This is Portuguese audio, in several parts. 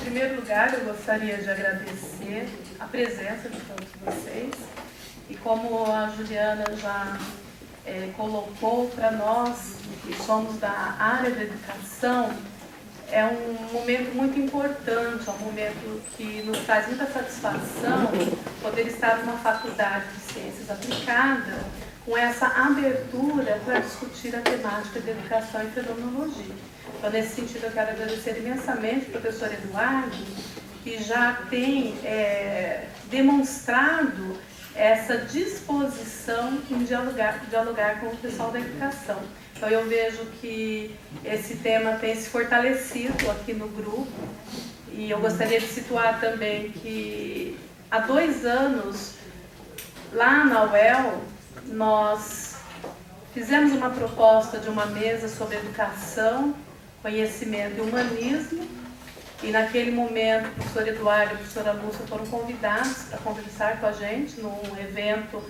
primeiro lugar, eu gostaria de agradecer a presença de todos vocês. E como a Juliana já colocou para nós, que somos da área da educação, é um momento muito importante, é um momento que nos traz muita satisfação poder estar numa faculdade de ciências aplicadas com essa abertura para discutir a temática de educação e fenomenologia. Então, nesse sentido, eu quero agradecer imensamente ao professor Eduardo, que já tem demonstrado essa disposição em dialogar com o pessoal da educação. Então, eu vejo que esse tema tem se fortalecido aqui no grupo, e eu gostaria de situar também que há 2 anos, lá na UEL, nós fizemos uma proposta de uma mesa sobre educação, conhecimento e humanismo, e naquele momento o professor Eduardo e a professora Lúcia foram convidados para conversar com a gente num evento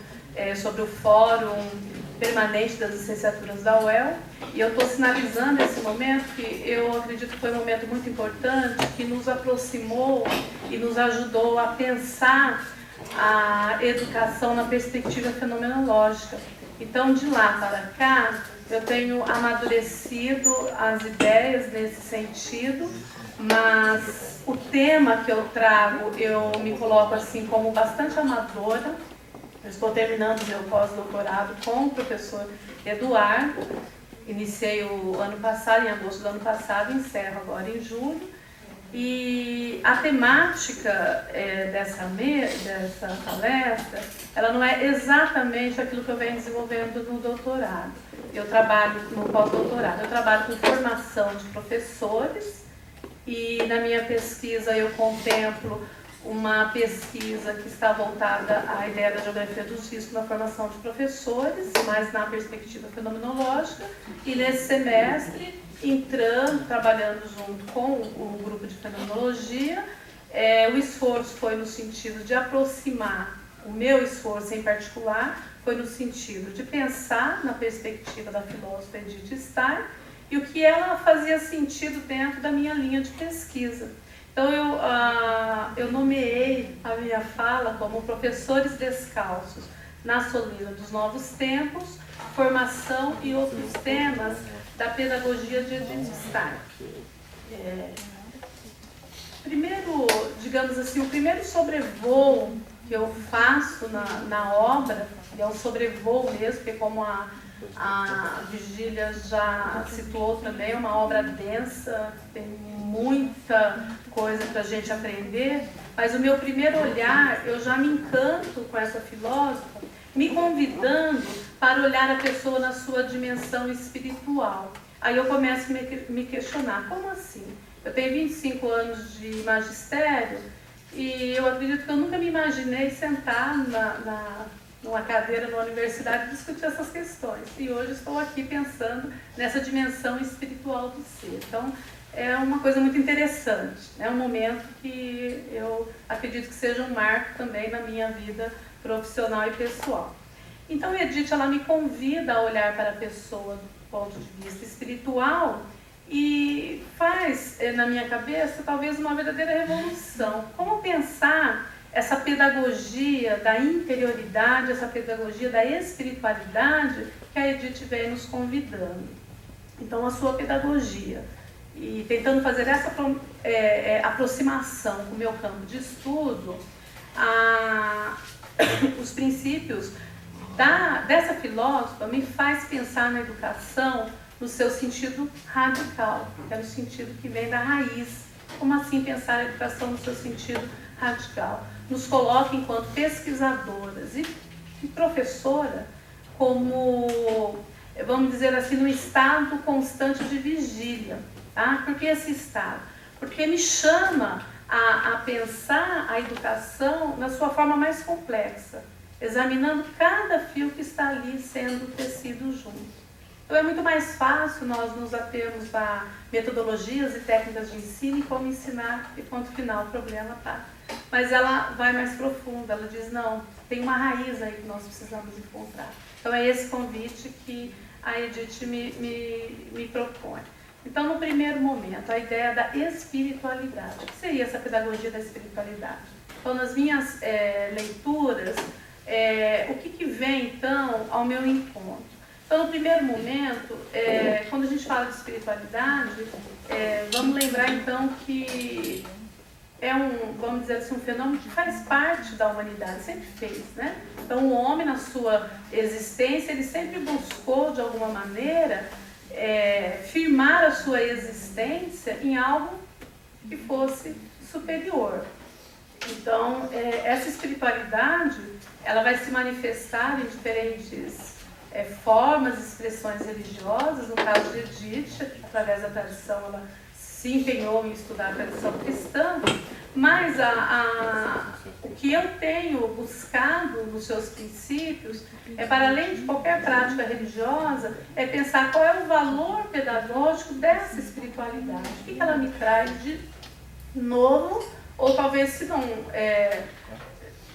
sobre o Fórum Permanente das Licenciaturas da UEL, e eu estou sinalizando esse momento que eu acredito que foi um momento muito importante, que nos aproximou e nos ajudou a pensar a educação na perspectiva fenomenológica. Então, de lá para cá, eu tenho amadurecido as ideias nesse sentido, mas o tema que eu trago, eu me coloco assim como bastante amadora. Eu estou terminando meu pós-doutorado com o professor Eduardo. Iniciei o ano passado, em agosto do ano passado, encerro agora em julho. E a temática dessa palestra, ela não é exatamente aquilo que eu venho desenvolvendo no doutorado. Eu trabalho no pós-doutorado, eu trabalho com formação de professores, e na minha pesquisa eu contemplo uma pesquisa que está voltada à ideia da geografia dos riscos na formação de professores, mas na perspectiva fenomenológica, e nesse semestre, trabalhando junto com o grupo de fenomenologia, o esforço foi no sentido de aproximar, o meu esforço em particular, foi no sentido de pensar na perspectiva da filósofa Edith Stein e o que ela fazia sentido dentro da minha linha de pesquisa. Então, eu nomeei a minha fala como Professores Descalços na Soleira dos Novos Tempos, Formação e Outros Temas da Pedagogia de Edith Stein. Primeiro, digamos assim, o primeiro sobrevoo que eu faço na obra, e é um sobrevoo mesmo, porque como a Virgília já situou também, é uma obra densa, tem muita coisa para a gente aprender, mas o meu primeiro olhar, eu já me encanto com essa filósofa, me convidando para olhar a pessoa na sua dimensão espiritual. Aí eu começo a me questionar, como assim? Eu tenho 25 anos de magistério e eu acredito que eu nunca me imaginei sentar numa cadeira na universidade e discutir essas questões. E hoje estou aqui pensando nessa dimensão espiritual do ser. Então, é uma coisa muito interessante. É um momento que eu acredito que seja um marco também na minha vida profissional e pessoal. Então, Edith, ela me convida a olhar para a pessoa do ponto de vista espiritual e faz, na minha cabeça, talvez uma verdadeira revolução. Como pensar essa pedagogia da interioridade, essa pedagogia da espiritualidade que a Edith vem nos convidando. Então, a sua pedagogia. E tentando fazer essa aproximação com o meu campo de estudo, os princípios dessa filósofa me faz pensar na educação no seu sentido radical, que é no sentido que vem da raiz. Como assim pensar a educação no seu sentido radical? Nos coloca enquanto pesquisadoras e professora como, vamos dizer assim, num estado constante de vigília. Tá? Por que esse estado? Porque me chama a pensar a educação na sua forma mais complexa, examinando cada fio que está ali sendo tecido junto. Então é muito mais fácil nós nos atermos a metodologias e técnicas de ensino e como ensinar, e ponto final, o problema está. Mas ela vai mais profunda, ela diz, não, tem uma raiz aí que nós precisamos encontrar. Então é esse convite que a Edith me propõe. Então, no primeiro momento, a ideia da espiritualidade. O que seria essa pedagogia da espiritualidade? Então, nas minhas leituras, o que vem, então, ao meu encontro? Então, no primeiro momento, quando a gente fala de espiritualidade, vamos lembrar, então, que é vamos dizer assim, um fenômeno que faz parte da humanidade, sempre fez, né? Então, o homem, na sua existência, ele sempre buscou, de alguma maneira, firmar a sua existência em algo que fosse superior. Então, essa espiritualidade, ela vai se manifestar em diferentes formas, expressões religiosas. No caso de Edith, através da tradição, ela se empenhou em estudar a tradição cristã, mas o que eu tenho buscado nos seus princípios para além de qualquer prática religiosa, pensar qual é o valor pedagógico dessa espiritualidade, o que ela me traz de novo, ou talvez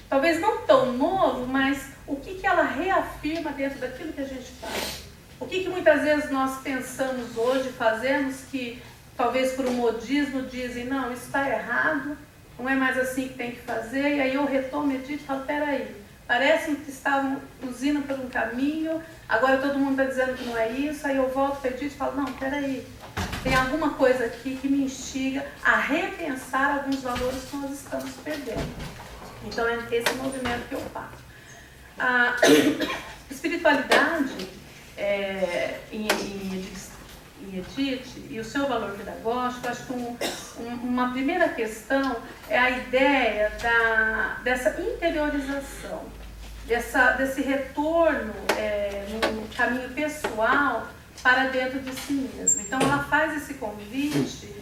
talvez não tão novo, mas o que ela reafirma dentro daquilo que a gente faz. O que muitas vezes nós pensamos hoje, fazemos, que talvez por um modismo dizem, não, isso está errado, não é mais assim que tem que fazer, e aí eu retomo, medito e falo, peraí, parece que estavam nos indo por um caminho, agora todo mundo está dizendo que não é isso, aí eu volto, medito e falo, não, peraí, tem alguma coisa aqui que me instiga a repensar alguns valores que nós estamos perdendo. Então é esse movimento que eu faço. A espiritualidade em Edith e o seu valor pedagógico, acho que uma primeira questão é a ideia dessa interiorização, desse retorno no caminho pessoal para dentro de si mesmo. Então ela faz esse convite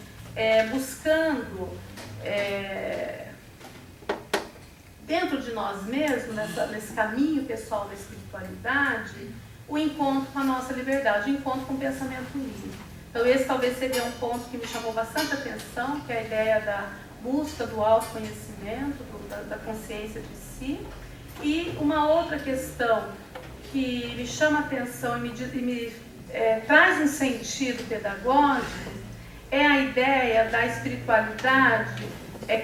buscando dentro de nós mesmos, nesse caminho pessoal da espiritualidade, o encontro com a nossa liberdade, o encontro com o pensamento livre. Então esse talvez seria um ponto que me chamou bastante atenção, que é a ideia da busca do autoconhecimento, da consciência de si. E uma outra questão que me chama a atenção e me traz um sentido pedagógico é a ideia da espiritualidade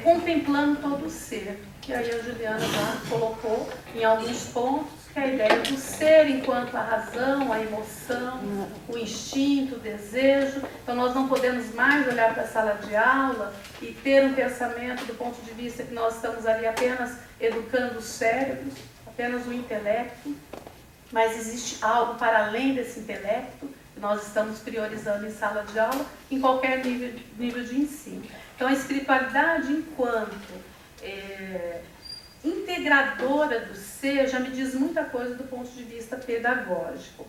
contemplando todo o ser. Que aí a Juliana já colocou em alguns pontos, que é a ideia do ser enquanto a razão, a emoção, o instinto, o desejo. Então nós não podemos mais olhar para a sala de aula e ter um pensamento do ponto de vista que nós estamos ali apenas educando os cérebros, apenas o intelecto, mas existe algo para além desse intelecto que nós estamos priorizando em sala de aula, em qualquer nível de ensino. Então a espiritualidade enquanto integradora do ser já me diz muita coisa do ponto de vista pedagógico.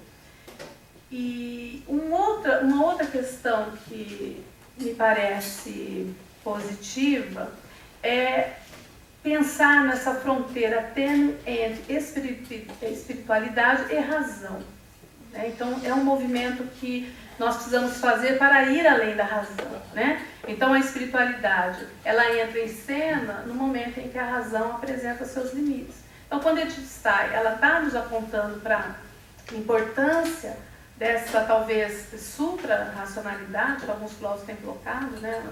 E uma outra questão que me parece positiva é pensar nessa fronteira tênue entre espiritualidade e razão. Então é um movimento que nós precisamos fazer para ir além da razão, né? Então a espiritualidade, ela entra em cena no momento em que a razão apresenta seus limites. Então quando Edith Stein, ela está nos apontando para a importância dessa talvez supra-racionalidade, que alguns filósofos têm colocado, né?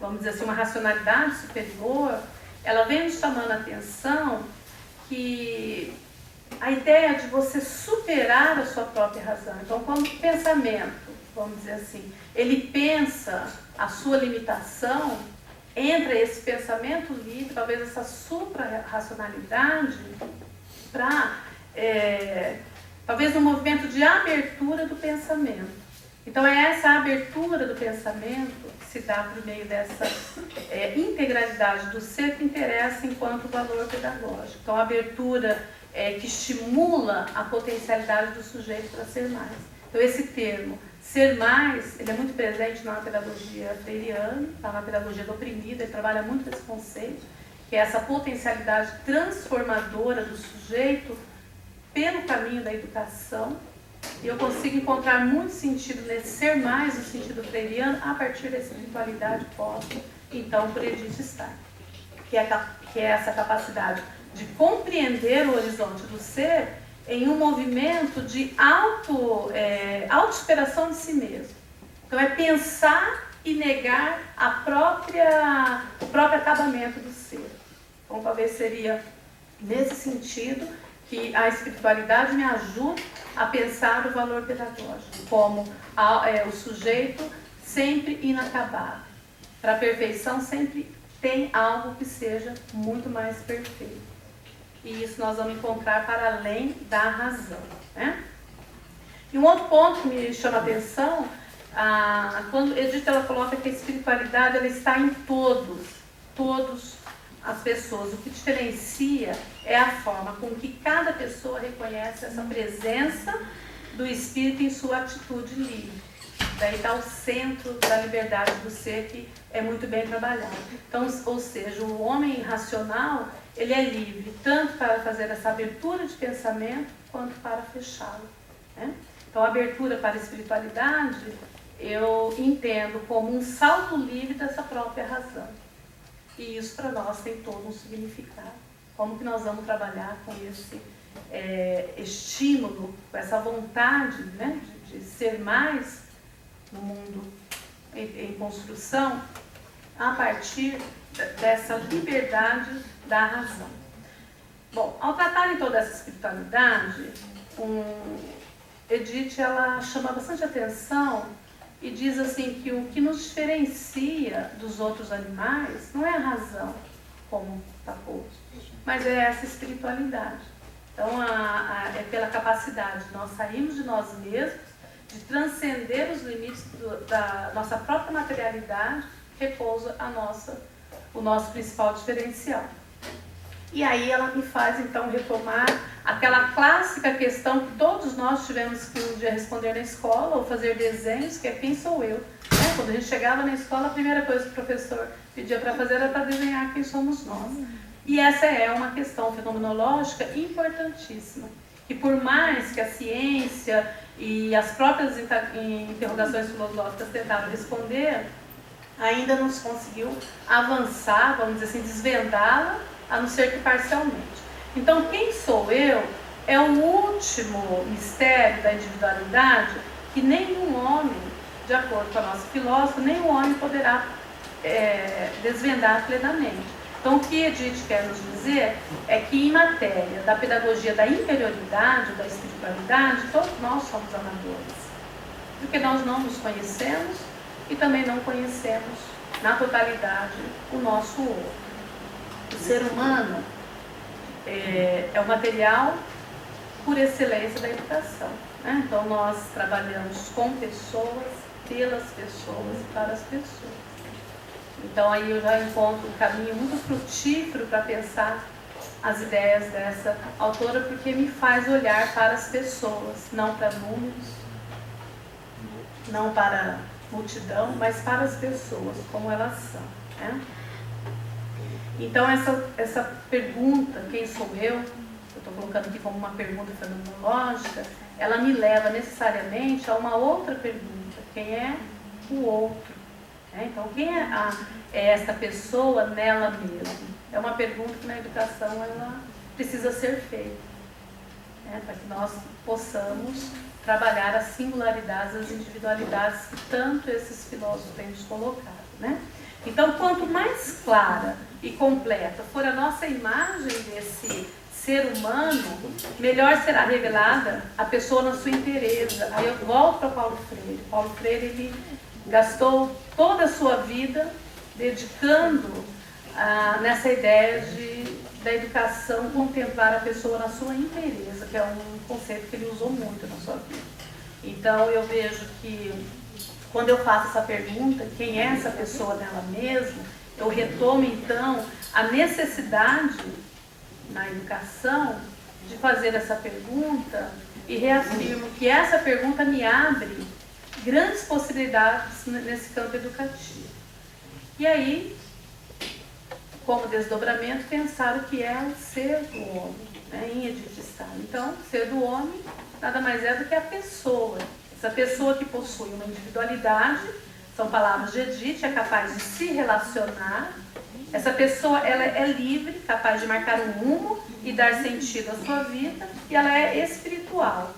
Vamos dizer assim, uma racionalidade superior, ela vem nos chamando a atenção que a ideia de você superar a sua própria razão. Então, quando o pensamento, vamos dizer assim, ele pensa a sua limitação, entra esse pensamento livre, talvez essa supra-racionalidade, para, talvez um movimento de abertura do pensamento. Então, é essa abertura do pensamento que se dá por meio dessa integralidade do ser que interessa enquanto valor pedagógico. Então, a abertura que estimula a potencialidade do sujeito para ser mais. Então esse termo, ser mais, ele é muito presente na pedagogia freiriana, tá? Na pedagogia do oprimido, ele trabalha muito esse conceito, que é essa potencialidade transformadora do sujeito pelo caminho da educação. E eu consigo encontrar muito sentido nesse ser mais, no sentido freiriano, a partir da espiritualidade posta, então, por Edith Stein, que é essa capacidade de compreender o horizonte do ser em um movimento de autossuperação de si mesmo. Então é pensar e negar o próprio acabamento do ser. Então talvez seria nesse sentido que a espiritualidade me ajuda a pensar o valor pedagógico, como o sujeito sempre inacabado. Para a perfeição sempre tem algo que seja muito mais perfeito. E isso nós vamos encontrar para além da razão, né? E um outro ponto que me chama a atenção, quando Edith ela coloca que a espiritualidade ela está em todos as pessoas. O que diferencia é a forma com que cada pessoa reconhece essa presença do Espírito em sua atitude livre. Daí está o centro da liberdade do ser, que é muito bem trabalhado. Então, ou seja, o homem racional, ele é livre tanto para fazer essa abertura de pensamento, quanto para fechá-lo, né? Então, a abertura para a espiritualidade, eu entendo como um salto livre dessa própria razão. E isso para nós tem todo um significado. Como que nós vamos trabalhar com esse estímulo, com essa vontade, né, de ser mais no mundo em construção, a partir dessa liberdade da razão. Bom, ao tratar em toda essa espiritualidade, Edith ela chama bastante atenção e diz assim que o que nos diferencia dos outros animais não é a razão, como está posto, mas é essa espiritualidade. Então é pela capacidade de nós sairmos de nós mesmos, de transcender os limites da nossa própria materialidade, repousa o nosso principal diferencial. E aí ela me faz então retomar aquela clássica questão que todos nós tivemos que um dia responder na escola, ou fazer desenhos, que é quem sou eu. Né? Quando a gente chegava na escola, a primeira coisa que o professor pedia para fazer era para desenhar quem somos nós. E essa é uma questão fenomenológica importantíssima. E por mais que a ciência e as próprias interrogações filosóficas tentaram responder, ainda não se conseguiu avançar, vamos dizer assim, desvendá-la, a não ser que parcialmente. Então, quem sou eu é o último mistério da individualidade que nenhum homem, de acordo com a nossa filósofa, nenhum homem poderá desvendar plenamente. Então, o que Edith quer nos dizer é que em matéria da pedagogia da interioridade, da espiritualidade, todos nós somos amadores. Porque nós não nos conhecemos e também não conhecemos na totalidade o nosso outro. O ser humano é o material por excelência da educação, né? Então nós trabalhamos com pessoas, pelas pessoas e para as pessoas. Então aí eu já encontro um caminho muito frutífero para pensar as ideias dessa autora, porque me faz olhar para as pessoas, não para números, não para multidão, mas para as pessoas, como elas são, né? Então essa pergunta, quem sou eu estou colocando aqui como uma pergunta fenomenológica, ela me leva necessariamente a uma outra pergunta: quem é o outro? Então, quem é essa pessoa nela mesma? É uma pergunta que na educação ela precisa ser feita, para que nós possamos trabalhar as singularidades, as individualidades que tanto esses filósofos têm nos colocado, né? Então, quanto mais clara e completa for a nossa imagem desse ser humano, melhor será revelada a pessoa na sua inteireza. Aí eu volto para Paulo Freire. Paulo Freire, ele gastou toda a sua vida dedicando nessa ideia da educação contemplar a pessoa na sua inteireza, que é um conceito que ele usou muito na sua vida. Então eu vejo que quando eu faço essa pergunta, quem é essa pessoa nela mesma, eu retomo então a necessidade na educação de fazer essa pergunta e reafirmo que essa pergunta me abre grandes possibilidades nesse campo educativo. E aí, como desdobramento, pensar o que é o ser do homem, né, em Edith Stein. Então, ser do homem nada mais é do que a pessoa. Essa pessoa que possui uma individualidade, são palavras de Edith, é capaz de se relacionar. Essa pessoa ela é livre, capaz de marcar um rumo e dar sentido à sua vida, e ela é espiritual,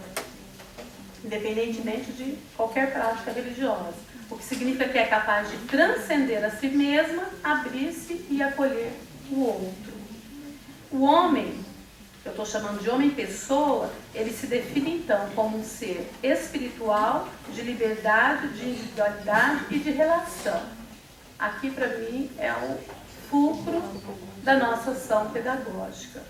independentemente de qualquer prática religiosa. o que significa que é capaz de transcender a si mesma, abrir-se e acolher o outro. O homem, que eu estou chamando de homem-pessoa, ele se define então como um ser espiritual, de liberdade, de individualidade e de relação. Aqui, para mim, é o fulcro da nossa ação pedagógica.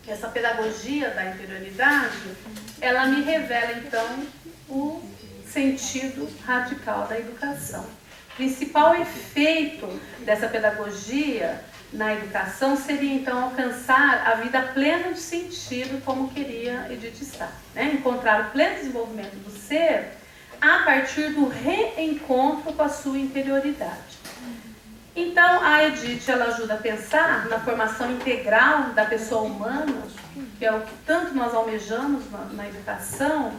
Essa pedagogia da interioridade, ela me revela, então, o sentido radical da educação. O principal efeito dessa pedagogia na educação seria, então, alcançar a vida plena de sentido, como queria Edith Stein, né? Encontrar o pleno desenvolvimento do ser a partir do reencontro com a sua interioridade. Então, a Edith, ela ajuda a pensar na formação integral da pessoa humana, que é o que tanto nós almejamos na educação,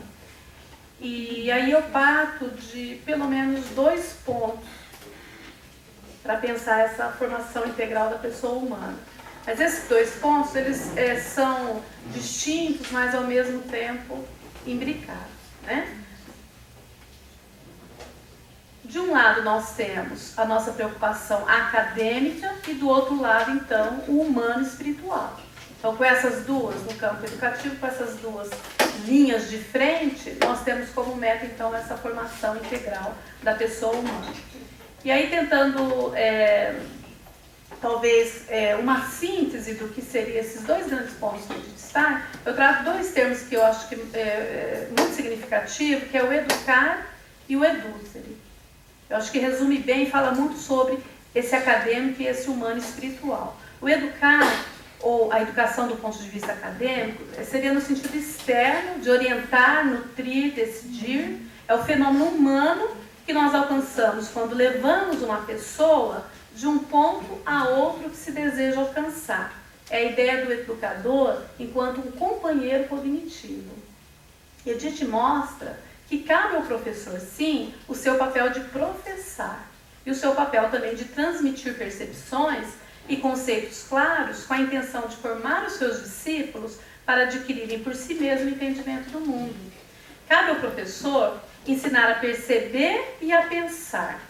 e aí eu parto de pelo menos 2 pontos para pensar essa formação integral da pessoa humana. Mas esses 2 pontos, eles são distintos, mas ao mesmo tempo imbricados, né? De um lado nós temos a nossa preocupação acadêmica e do outro lado, então, o humano espiritual. Então, com essas duas, no campo educativo, com essas 2 linhas de frente, nós temos como meta, então, essa formação integral da pessoa humana. E aí, tentando, talvez, uma síntese do que seriam esses 2 grandes pontos que a gente está, eu trago 2 termos que eu acho que é muito significativo, que é o educar e o edútere. Eu acho que resume bem e fala muito sobre esse acadêmico e esse humano espiritual. O educar, ou a educação do ponto de vista acadêmico, seria no sentido externo, de orientar, nutrir, decidir. É o fenômeno humano que nós alcançamos quando levamos uma pessoa de um ponto a outro que se deseja alcançar. É a ideia do educador enquanto um companheiro cognitivo. E a gente mostra que cabe ao professor, sim, o seu papel de professar e o seu papel também de transmitir percepções e conceitos claros com a intenção de formar os seus discípulos para adquirirem por si mesmo o entendimento do mundo. Cabe ao professor ensinar a perceber e a pensar,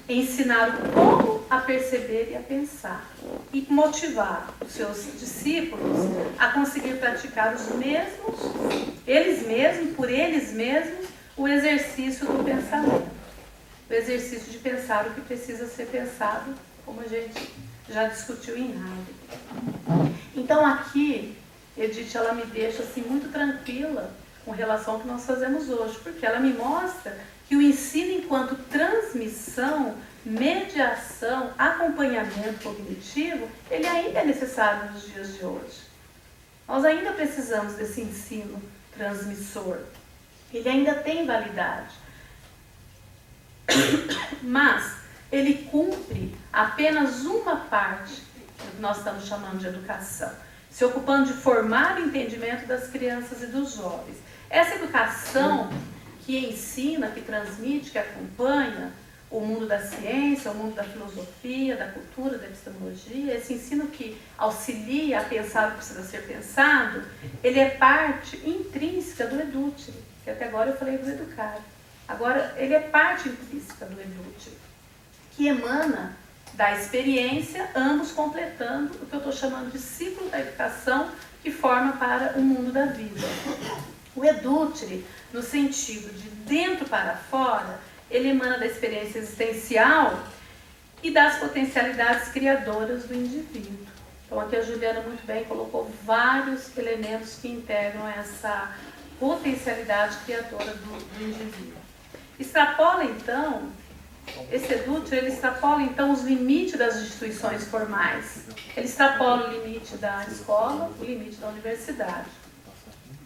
ensinar o como a perceber e a pensar e motivar os seus discípulos a conseguir praticar os mesmos, eles mesmos, por eles mesmos, o exercício do pensamento. O exercício de pensar o que precisa ser pensado, como a gente já discutiu em Heidegger. Então aqui, Edith, ela me deixa assim muito tranquila com relação ao que nós fazemos hoje, porque ela me mostra que o ensino enquanto transmissão, mediação, acompanhamento cognitivo, ele ainda é necessário nos dias de hoje. Nós ainda precisamos desse ensino transmissor. Ele ainda tem validade. Mas ele cumpre apenas uma parte do que nós estamos chamando de educação, se ocupando de formar o entendimento das crianças e dos jovens. Essa educação que ensina, que transmite, que acompanha o mundo da ciência, o mundo da filosofia, da cultura, da epistemologia, esse ensino que auxilia a pensar o que precisa ser pensado, ele é parte intrínseca do edútere, que até agora eu falei do educar. Agora, ele é parte intrínseca do edútere, que emana da experiência, ambos completando o que eu estou chamando de ciclo da educação que forma para o mundo da vida. O edútere, no sentido de dentro para fora, ele emana da experiência existencial e das potencialidades criadoras do indivíduo. Então aqui a Juliana muito bem colocou vários elementos que integram essa potencialidade criadora do indivíduo. Extrapola então, esse edútere, ele extrapola então os limites das instituições formais. Ele extrapola o limite da escola, o limite da universidade.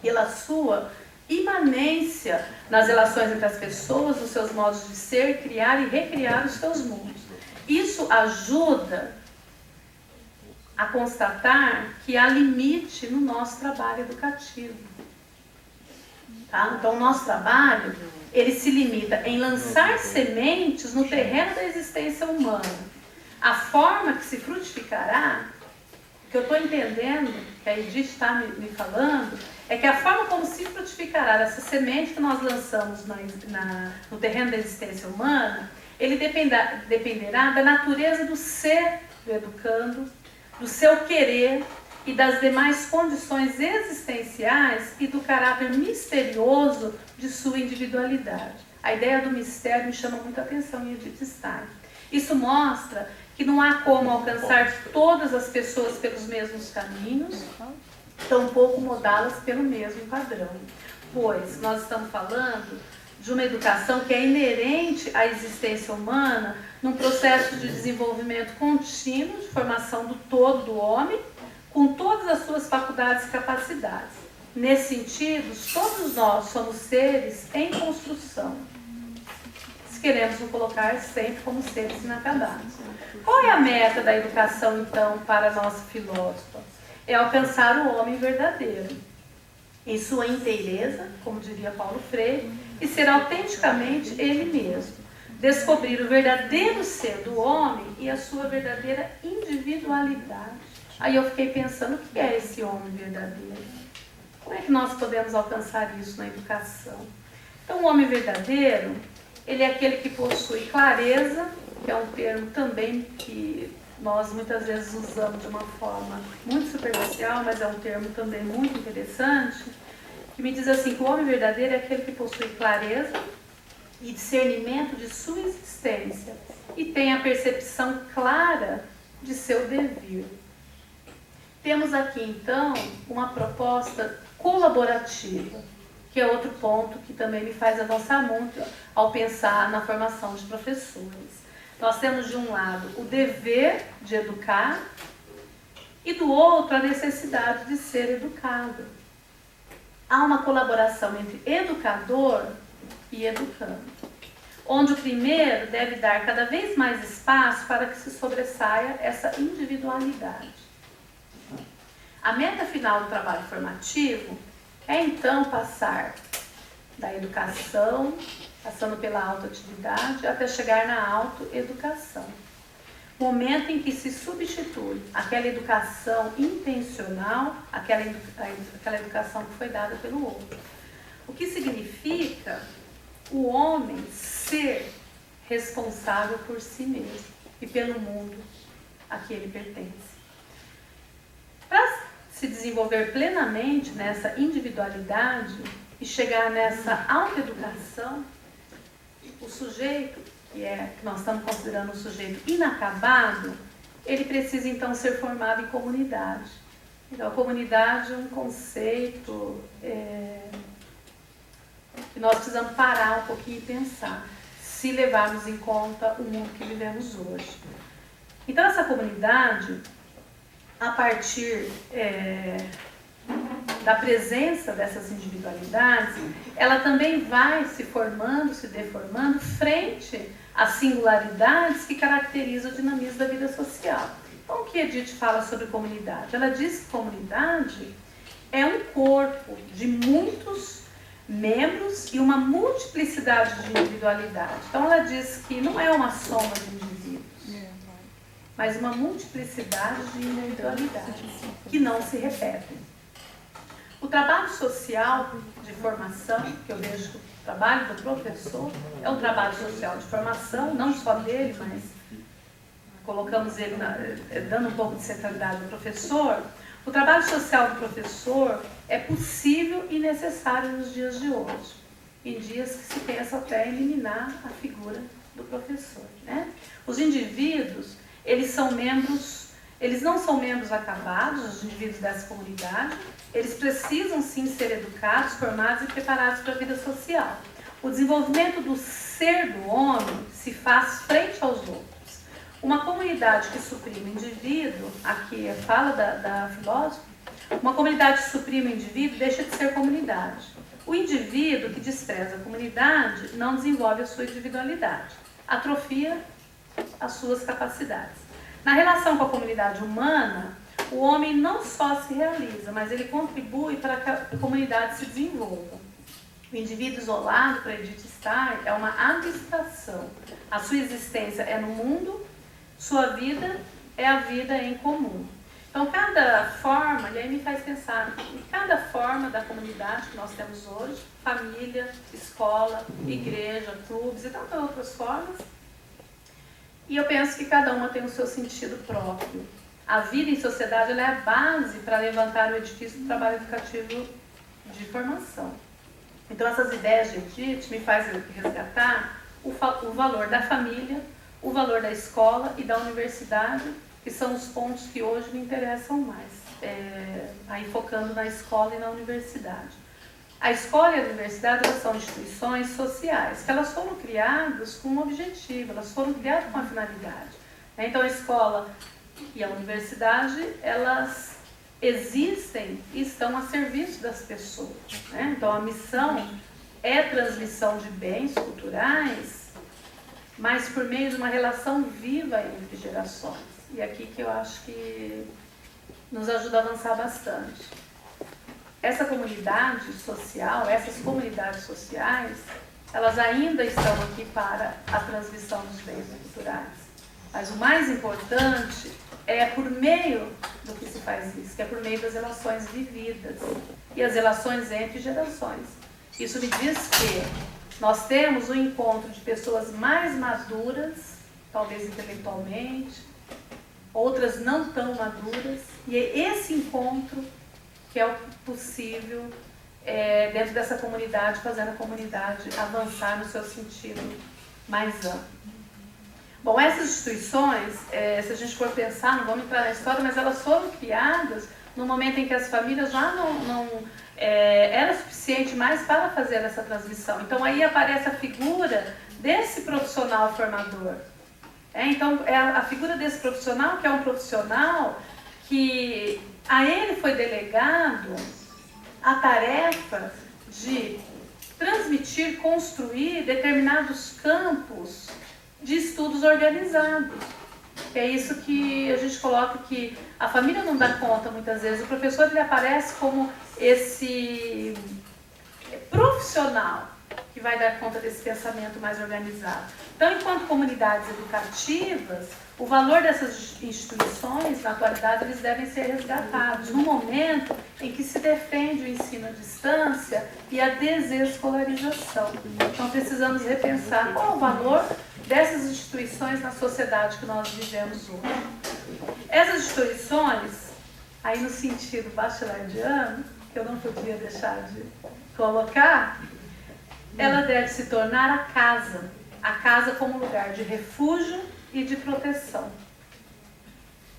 Pela sua imanência nas relações entre as pessoas, nos seus modos de ser, criar e recriar os seus mundos. Isso ajuda a constatar que há limite no nosso trabalho educativo. Tá? Então, o nosso trabalho, ele se limita em lançar sementes no terreno da existência humana. A forma que se frutificará O que eu estou entendendo, que a Edith está me falando, é que a forma como se frutificará essa semente que nós lançamos no terreno da existência humana, ele dependerá da natureza do ser do educando, do seu querer e das demais condições existenciais e do caráter misterioso de sua individualidade. A ideia do mistério me chama muita atenção em Edith Stein. Isso mostra que não há como alcançar todas as pessoas pelos mesmos caminhos, tampouco mudá-las pelo mesmo padrão. Pois nós estamos falando de uma educação que é inerente à existência humana num processo de desenvolvimento contínuo, de formação do todo do homem, com todas as suas faculdades e capacidades. Nesse sentido, todos nós somos seres em construção. Se queremos nos colocar sempre como seres inacabados. Qual é a meta da educação, então, para a nossa filósofa? É alcançar o homem verdadeiro, em sua inteireza, como diria Paulo Freire, e ser autenticamente ele mesmo. Descobrir o verdadeiro ser do homem e a sua verdadeira individualidade. Aí eu fiquei pensando, o que é esse homem verdadeiro? Como é que nós podemos alcançar isso na educação? Então, o homem verdadeiro, ele é aquele que possui clareza, que é um termo também que nós muitas vezes usamos de uma forma muito superficial, mas é um termo também muito interessante, que me diz assim, que o homem verdadeiro é aquele que possui clareza e discernimento de sua existência e tem a percepção clara de seu devir. Temos aqui, então, uma proposta colaborativa, que é outro ponto que também me faz avançar muito ao pensar na formação de professores. Nós temos, de um lado, o dever de educar e, do outro, a necessidade de ser educado. Há uma colaboração entre educador e educando, onde o primeiro deve dar cada vez mais espaço para que se sobressaia essa individualidade. A meta final do trabalho formativo é, então, passar da educação, passando pela autoatividade, até chegar na autoeducação. Momento em que se substitui aquela educação intencional, aquela educação que foi dada pelo outro. O que significa o homem ser responsável por si mesmo e pelo mundo a que ele pertence. Para se desenvolver plenamente nessa individualidade e chegar nessa autoeducação, o sujeito, que nós estamos considerando um sujeito inacabado, ele precisa então ser formado em comunidade. Então, a comunidade é um conceito que nós precisamos parar um pouquinho e pensar, se levarmos em conta o mundo que vivemos hoje. Então, essa comunidade, a partir da presença dessas individualidades, ela também vai se formando, se deformando frente às singularidades que caracterizam o dinamismo da vida social. Então, o que Edith fala sobre comunidade? Ela diz que comunidade é um corpo de muitos membros e uma multiplicidade de individualidade. Então, ela diz que não é uma soma de indivíduos, mas uma multiplicidade de individualidades que não se repetem. O trabalho social de formação, que eu vejo que o trabalho do professor é um trabalho social de formação, não só dele, mas colocamos ele dando um pouco de centralidade ao professor. O trabalho social do professor é possível e necessário nos dias de hoje, em dias que se pensa até em eliminar a figura do professor, né? Os indivíduos, eles não são membros acabados, os indivíduos dessa comunidade, eles precisam sim ser educados, formados e preparados para a vida social. O desenvolvimento do ser do homem se faz frente aos outros. Uma comunidade que suprime o indivíduo, aqui fala da filósofa, uma comunidade que suprime o indivíduo deixa de ser comunidade. O indivíduo que despreza a comunidade não desenvolve a sua individualidade, atrofia as suas capacidades. Na relação com a comunidade humana, o homem não só se realiza, mas ele contribui para que a comunidade se desenvolva. O indivíduo isolado, para Edith Stein, é uma abstração. A sua existência é no mundo, sua vida é a vida em comum. Então, cada forma, e aí me faz pensar, em cada forma da comunidade que nós temos hoje, família, escola, igreja, clubes e tantas outras formas, e eu penso que cada uma tem o seu sentido próprio. A vida em sociedade ela é a base para levantar o edifício do trabalho educativo de formação. Então, essas ideias de Edith me fazem resgatar o valor da família, o valor da escola e da universidade, que são os pontos que hoje me interessam mais, aí focando na escola e na universidade. A escola e a universidade elas são instituições sociais, que elas foram criadas com um objetivo, elas foram criadas com uma finalidade. Então, a escola e a universidade, elas existem e estão a serviço das pessoas. Então, a missão é transmissão de bens culturais, mas por meio de uma relação viva entre gerações. E aqui que eu acho que nos ajuda a avançar bastante. Essa comunidade social, essas comunidades sociais, elas ainda estão aqui para a transmissão dos bens culturais. Mas o mais importante é por meio do que se faz isso, que é por meio das relações vividas e as relações entre gerações. Isso me diz que nós temos o encontro de pessoas mais maduras, talvez intelectualmente, outras não tão maduras, e é esse encontro que é o possível dentro dessa comunidade, fazendo a comunidade avançar no seu sentido mais amplo. Bom, essas instituições, se a gente for pensar, não vamos entrar na história, mas elas foram criadas no momento em que as famílias já não era suficiente mais para fazer essa transmissão. Então aí aparece a figura desse profissional formador. Então é a figura desse profissional, que é um profissional que a ele foi delegado a tarefa de transmitir, construir determinados campos de estudos organizados. É isso que a gente coloca, que a família não dá conta muitas vezes. O professor ele aparece como esse profissional que vai dar conta desse pensamento mais organizado. Então, enquanto comunidades educativas, o valor dessas instituições, na atualidade, eles devem ser resgatados no momento em que se defende o ensino à distância e a desescolarização. Então, precisamos repensar qual é o valor dessas instituições na sociedade que nós vivemos hoje. Essas instituições, aí no sentido bachelardiano, que eu não podia deixar de colocar, ela deve se tornar a casa como lugar de refúgio e de proteção.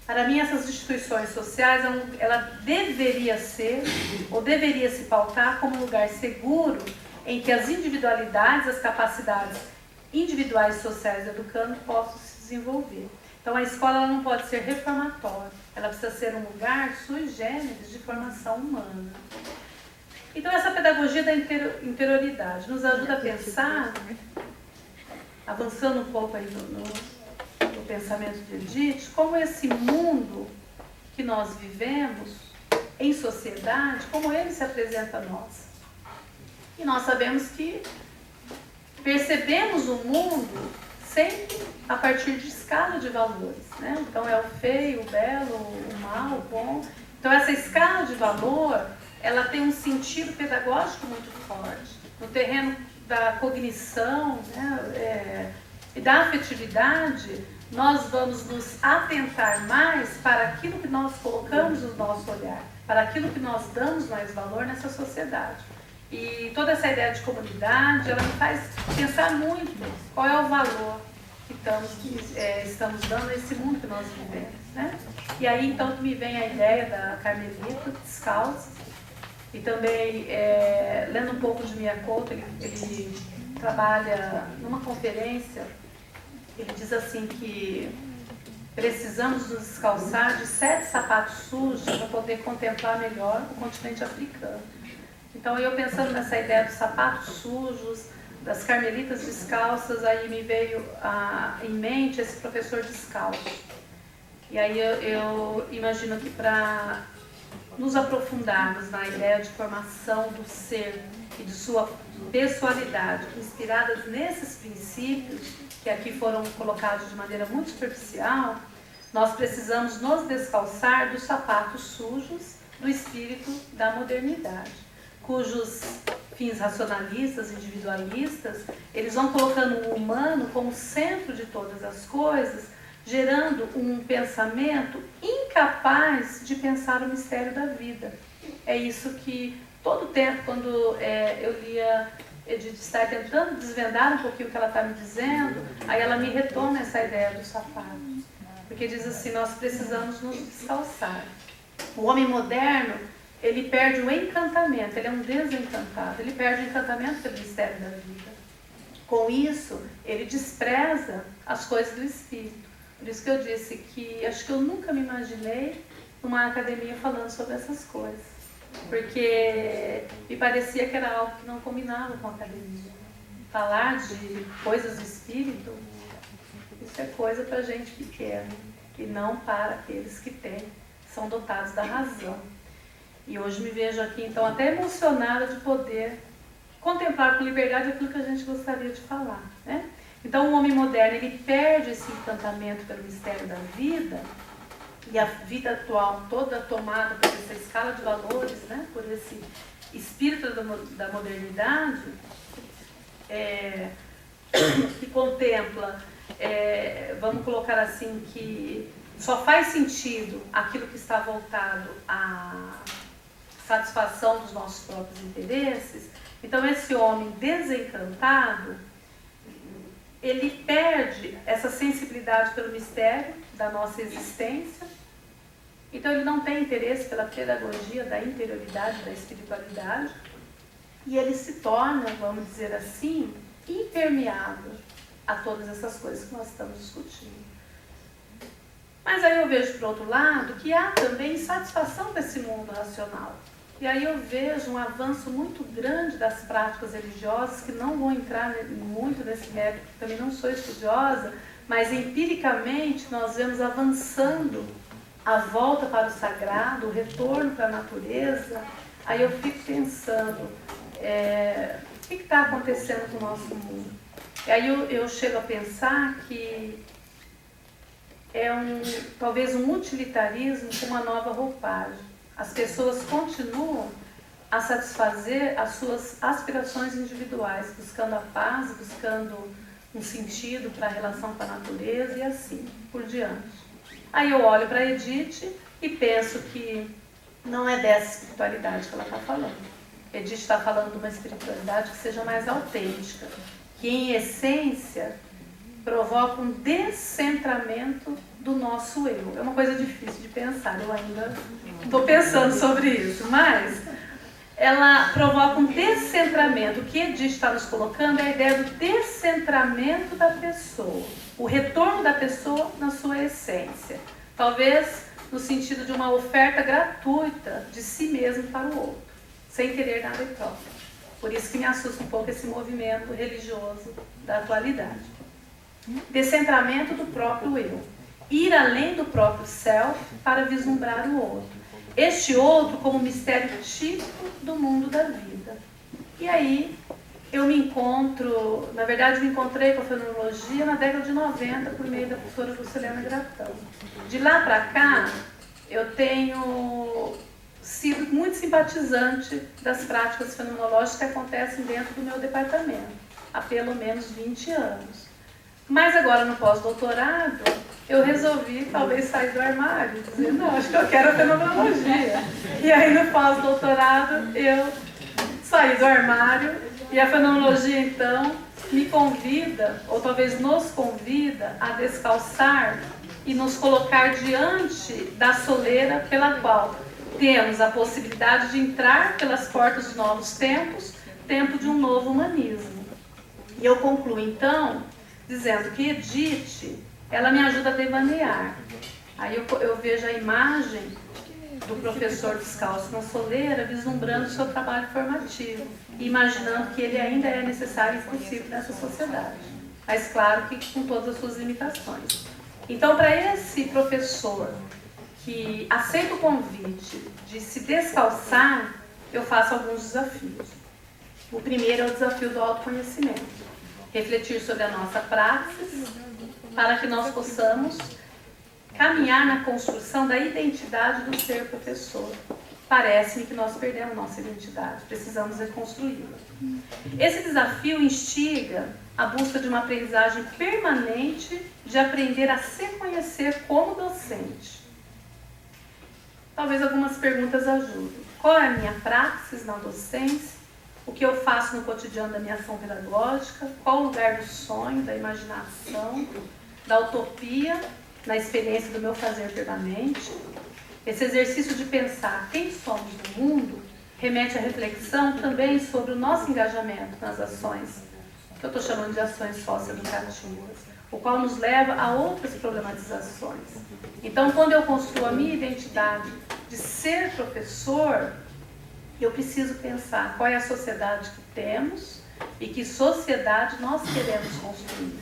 Para mim, essas instituições sociais, ela deveria ser, ou deveria se pautar como um lugar seguro em que as individualidades, as capacidades individuais e sociais do educando possam se desenvolver. Então, a escola ela não pode ser reformatória, ela precisa ser um lugar sui generis de formação humana. Então, essa pedagogia da interioridade nos ajuda a pensar, avançando um pouco aí no pensamento de Edith, como esse mundo que nós vivemos em sociedade, como ele se apresenta a nós. E nós sabemos que percebemos o mundo sempre a partir de escala de valores, Então é o feio, o belo, o mal, o bom. Então essa escala de valor, ela tem um sentido pedagógico muito forte. No terreno da cognição, e da afetividade, nós vamos nos atentar mais para aquilo que nós colocamos no nosso olhar, para aquilo que nós damos mais valor nessa sociedade. E toda essa ideia de comunidade, ela me faz pensar muito qual é o valor que estamos dando a esse mundo que nós vivemos, E aí, então, me vem a ideia da Carmelita Descalças, e também, lendo um pouco de Miyakoto, ele trabalha numa conferência, ele diz assim que precisamos nos descalçar de 7 sapatos sujos para poder contemplar melhor o continente africano. Então, eu pensando nessa ideia dos sapatos sujos, das carmelitas descalças, aí me veio em mente esse professor descalço. E aí eu imagino que para nos aprofundarmos na ideia de formação do ser e de sua pessoalidade, inspiradas nesses princípios, que aqui foram colocados de maneira muito superficial, Nós precisamos nos descalçar dos sapatos sujos do espírito da modernidade, cujos fins racionalistas, individualistas, eles vão colocando o humano como centro de todas as coisas, gerando um pensamento incapaz de pensar o mistério da vida. É isso que todo tempo, quando eu lia Edith Stein tentando desvendar um pouquinho o que ela está me dizendo, aí ela me retoma essa ideia do sapato. Porque diz assim, nós precisamos nos descalçar. O homem moderno, ele perde o encantamento, ele é um desencantado, ele perde o encantamento pelo mistério da vida. Com isso, ele despreza as coisas do espírito. Por isso que eu disse que acho que eu nunca me imaginei numa academia falando sobre essas coisas. Porque me parecia que era algo que não combinava com a academia. Falar de coisas do espírito, isso é coisa para gente pequena e não para aqueles que são dotados da razão. E hoje me vejo aqui, então, até emocionada de poder contemplar com liberdade aquilo que a gente gostaria de falar, né? Então, o homem moderno, ele perde esse encantamento pelo mistério da vida, e a vida atual toda tomada por essa escala de valores, né? Por esse espírito da modernidade, que contempla, vamos colocar assim, que só faz sentido aquilo que está voltado à satisfação dos nossos próprios interesses. Então, esse homem desencantado, ele perde essa sensibilidade pelo mistério da nossa existência. Então, ele não tem interesse pela pedagogia da interioridade, da espiritualidade, e ele se torna, vamos dizer assim, impermeável a todas essas coisas que nós estamos discutindo. Mas aí eu vejo, por outro lado, que há também insatisfação desse mundo racional. E aí eu vejo um avanço muito grande das práticas religiosas, que não vou entrar muito nesse mérito, porque também não sou estudiosa, mas empiricamente nós vemos avançando a volta para o sagrado, o retorno para a natureza. Aí eu fico pensando, o que está acontecendo com o nosso mundo? E aí eu chego a pensar que talvez um utilitarismo com uma nova roupagem. As pessoas continuam a satisfazer as suas aspirações individuais, buscando a paz, buscando um sentido para a relação com a natureza e assim por diante. Aí eu olho para Edith e penso que não é dessa espiritualidade que ela está falando. Edith está falando de uma espiritualidade que seja mais autêntica, que em essência provoca um descentramento do nosso eu. É uma coisa difícil de pensar, eu ainda estou pensando sobre isso, mas ela provoca um descentramento. O que Edith está nos colocando é a ideia do descentramento da pessoa, o retorno da pessoa na sua essência, talvez no sentido de uma oferta gratuita de si mesmo para o outro, sem querer nada em troca. Por isso que me assusta um pouco esse movimento religioso da atualidade. Descentramento do próprio eu. Ir além do próprio self para vislumbrar o outro. Este outro como mistério típico do mundo da vida. E aí eu me encontro, na verdade me encontrei com a fenomenologia na década de 90 por meio da professora Lucilena Gratão. De lá para cá eu tenho sido muito simpatizante das práticas fenomenológicas que acontecem dentro do meu departamento há pelo menos 20 anos. Mas agora no pós-doutorado eu resolvi talvez sair do armário e dizer, não, acho que eu quero a fenomenologia. E aí no pós-doutorado eu saí do armário e a fenomenologia então me convida, ou talvez nos convida a descalçar e nos colocar diante da soleira pela qual temos a possibilidade de entrar pelas portas de novos tempos, tempo de um novo humanismo. E eu concluo então dizendo que Edith, ela me ajuda a devanear. Aí eu vejo a imagem do professor descalço na soleira, vislumbrando o seu trabalho formativo, e imaginando que ele ainda é necessário e possível nessa sociedade. Mas claro que com todas as suas limitações. Então, para esse professor que aceita o convite de se descalçar, eu faço alguns desafios. O primeiro é o desafio do autoconhecimento. Refletir sobre a nossa praxis, para que nós possamos caminhar na construção da identidade do ser professor. Parece-me que nós perdemos nossa identidade, precisamos reconstruí-la. Esse desafio instiga a busca de uma aprendizagem permanente de aprender a se conhecer como docente. Talvez algumas perguntas ajudem. Qual é a minha praxis na docência? O que eu faço no cotidiano da minha ação pedagógica? Qual o lugar do sonho, da imaginação, da utopia na experiência do meu fazer permanente? Esse exercício de pensar quem somos no mundo remete à reflexão também sobre o nosso engajamento nas ações, que eu estou chamando de ações socioeducativas, o qual nos leva a outras problematizações. Então, quando eu construo a minha identidade de ser professor, eu preciso pensar qual é a sociedade que temos e que sociedade nós queremos construir.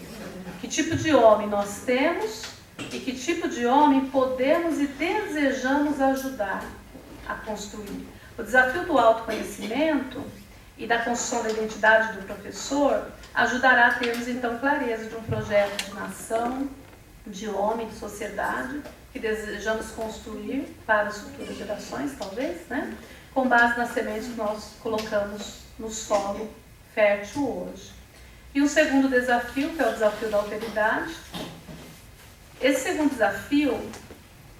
Que tipo de homem nós temos e que tipo de homem podemos e desejamos ajudar a construir. O desafio do autoconhecimento e da construção da identidade do professor ajudará a termos então clareza de um projeto de nação, de homem, de sociedade que desejamos construir para as futuras gerações, talvez, né? Com base nas sementes que nós colocamos no solo fértil hoje. E o segundo desafio, que é o desafio da alteridade. Esse segundo desafio,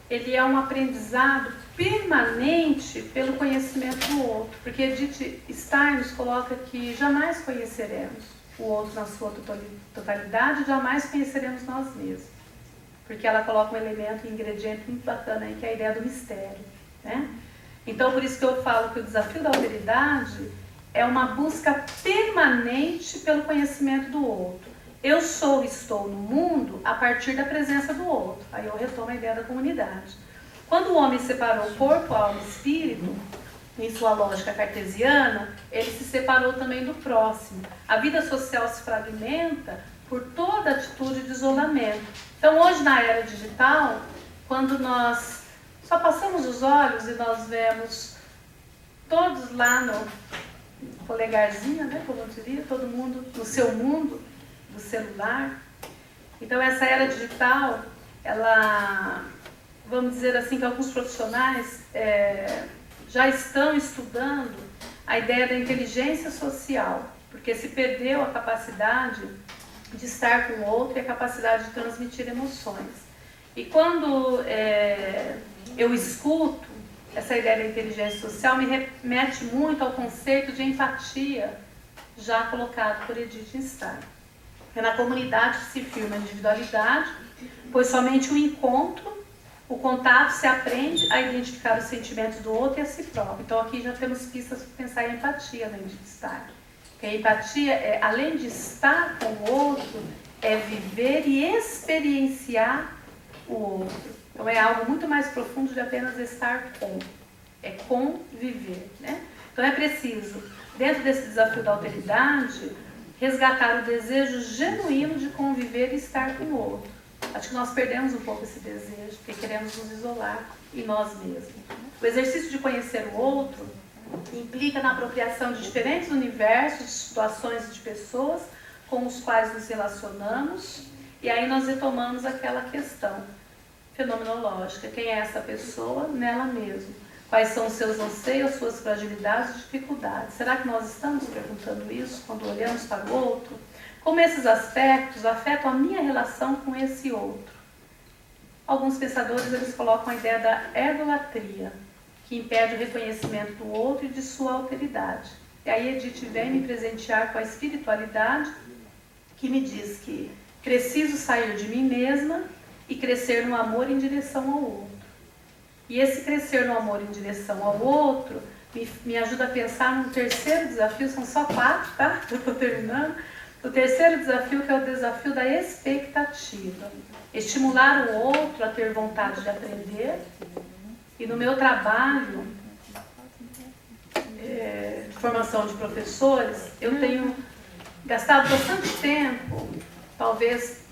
ele é um aprendizado permanente pelo conhecimento do outro, porque Edith Stein nos coloca que jamais conheceremos o outro na sua totalidade, jamais conheceremos nós mesmos, porque ela coloca um elemento, um ingrediente muito bacana aí, que é a ideia do mistério, né? Então, por isso que eu falo que o desafio da alteridade é uma busca permanente pelo conhecimento do outro. Eu sou e estou no mundo a partir da presença do outro. Aí eu retomo a ideia da comunidade. Quando o homem separou corpo, alma e espírito, em sua lógica cartesiana, ele se separou também do próximo. A vida social se fragmenta por toda atitude de isolamento. Então, hoje na era digital, quando nós só passamos os olhos e nós vemos todos lá no polegarzinho, né, como eu diria, todo mundo no seu mundo, do celular. Então, essa era digital, ela, vamos dizer assim, que alguns profissionais já estão estudando a ideia da inteligência social, porque se perdeu a capacidade de estar com o outro e a capacidade de transmitir emoções. E quando eu escuto essa ideia da inteligência social, me remete muito ao conceito de empatia já colocado por Edith Stein. É na comunidade que se firma a individualidade, pois somente o encontro, o contato se aprende a identificar os sentimentos do outro e a si próprio. Então aqui já temos pistas para pensar em empatia na Edith Stein. Porque a empatia, além de estar com o outro, é viver e experienciar o outro. Então é algo muito mais profundo de apenas estar com. É conviver, né? Então é preciso, dentro desse desafio da alteridade, resgatar o desejo genuíno de conviver e estar com o outro. Acho que nós perdemos um pouco esse desejo, porque queremos nos isolar em nós mesmos. O exercício de conhecer o outro implica na apropriação de diferentes universos, de situações e de pessoas com os quais nos relacionamos, e aí nós retomamos aquela questão fenomenológica. Quem é essa pessoa? Nela mesma. Quais são os seus anseios, suas fragilidades e dificuldades? Será que nós estamos perguntando isso quando olhamos para o outro? Como esses aspectos afetam a minha relação com esse outro? Alguns pensadores eles colocam a ideia da egolatria, que impede o reconhecimento do outro e de sua alteridade. E aí Edith vem me presentear com a espiritualidade, que me diz que preciso sair de mim mesma e crescer no amor em direção ao outro. E esse crescer no amor em direção ao outro me ajuda a pensar num terceiro desafio, são só 4, tá? Eu estou terminando. O terceiro desafio, que é o desafio da expectativa. Estimular o outro a ter vontade de aprender. E no meu trabalho de formação de professores, eu tenho gastado bastante tempo, talvez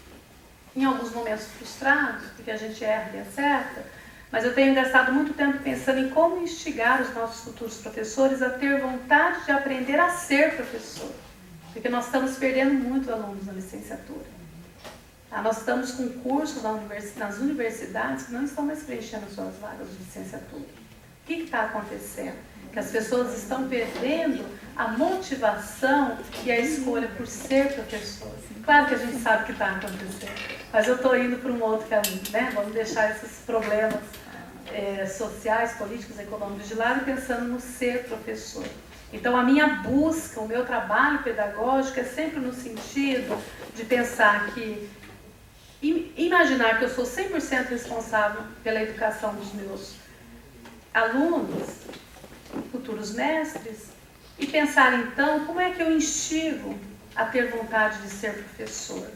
em alguns momentos frustrados, porque a gente erra e acerta, mas eu tenho gastado muito tempo pensando em como instigar os nossos futuros professores a ter vontade de aprender a ser professor. Porque nós estamos perdendo muito alunos na licenciatura. Nós estamos com cursos nas universidades que não estão mais preenchendo suas vagas de licenciatura. O que está acontecendo? Que as pessoas estão perdendo a motivação e a escolha por ser professor. Claro que a gente sabe o que está acontecendo, mas eu estou indo para um outro caminho, né? Vamos deixar esses problemas sociais, políticos, econômicos de lado e pensando no ser professor. Então, a minha busca, o meu trabalho pedagógico é sempre no sentido de pensar que, imaginar que eu sou 100% responsável pela educação dos meus alunos, futuros mestres, e pensar então como é que eu instigo a ter vontade de ser professor,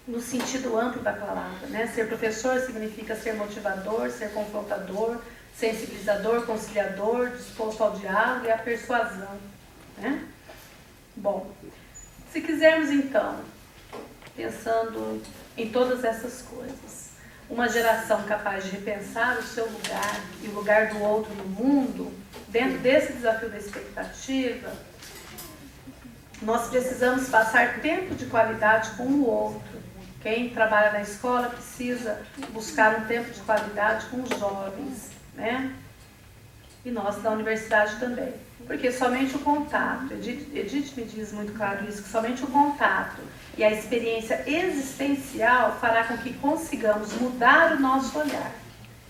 no sentido amplo da palavra, né? Ser professor significa ser motivador, ser confrontador, sensibilizador, conciliador, disposto ao diálogo e à persuasão, né? Bom, se quisermos então, pensando em todas essas coisas, uma geração capaz de repensar o seu lugar e o lugar do outro no mundo, dentro desse desafio da expectativa, nós precisamos passar tempo de qualidade com o outro. Quem trabalha na escola precisa buscar um tempo de qualidade com os jovens, né? E nós da universidade também. Porque somente o contato, Edith me diz muito claro isso, que somente o contato e a experiência existencial fará com que consigamos mudar o nosso olhar.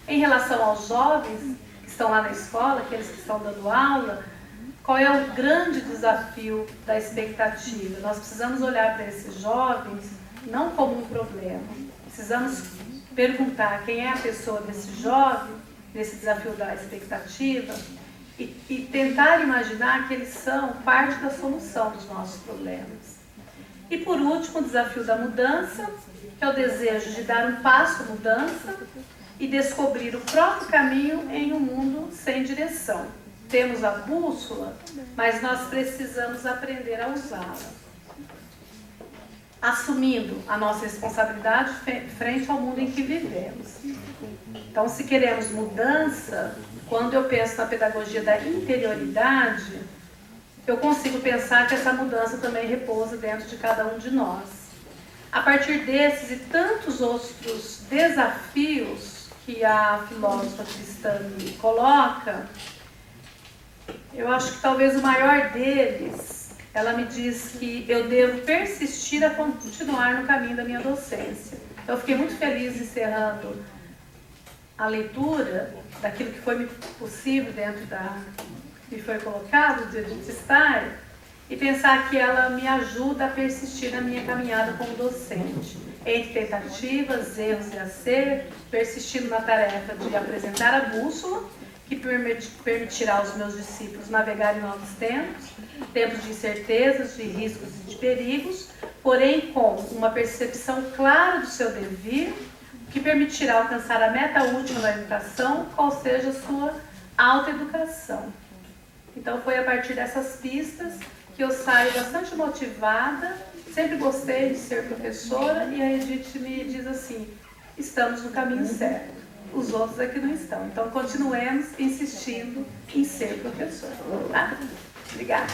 Em relação aos jovens que estão lá na escola, aqueles que estão dando aula, qual é o grande desafio da expectativa? Nós precisamos olhar para esses jovens não como um problema. Precisamos perguntar quem é a pessoa desse jovem, nesse desafio da expectativa, e tentar imaginar que eles são parte da solução dos nossos problemas. E por último, o desafio da mudança, que é o desejo de dar um passo à mudança e descobrir o próprio caminho em um mundo sem direção. Temos a bússola, mas nós precisamos aprender a usá-la, assumindo a nossa responsabilidade frente ao mundo em que vivemos. Então, se queremos mudança, quando eu penso na pedagogia da interioridade, eu consigo pensar que essa mudança também repousa dentro de cada um de nós. A partir desses e tantos outros desafios que a filósofa cristã me coloca, eu acho que talvez o maior deles, ela me diz que eu devo persistir a continuar no caminho da minha docência. Então, eu fiquei muito feliz encerrando a leitura daquilo que foi possível dentro que foi colocado, de Edith Stein, e pensar que ela me ajuda a persistir na minha caminhada como docente, entre tentativas, erros e acertos, persistindo na tarefa de apresentar a bússola, que permitirá aos meus discípulos navegar em novos tempos de incertezas, de riscos e de perigos, porém com uma percepção clara do seu devir, que permitirá alcançar a meta última da educação, qual seja a sua autoeducação. Então foi a partir dessas pistas que eu saio bastante motivada, sempre gostei de ser professora, e a Edith me diz assim, estamos no caminho certo, os outros aqui não estão. Então continuemos insistindo em ser professor. Tá? Obrigada.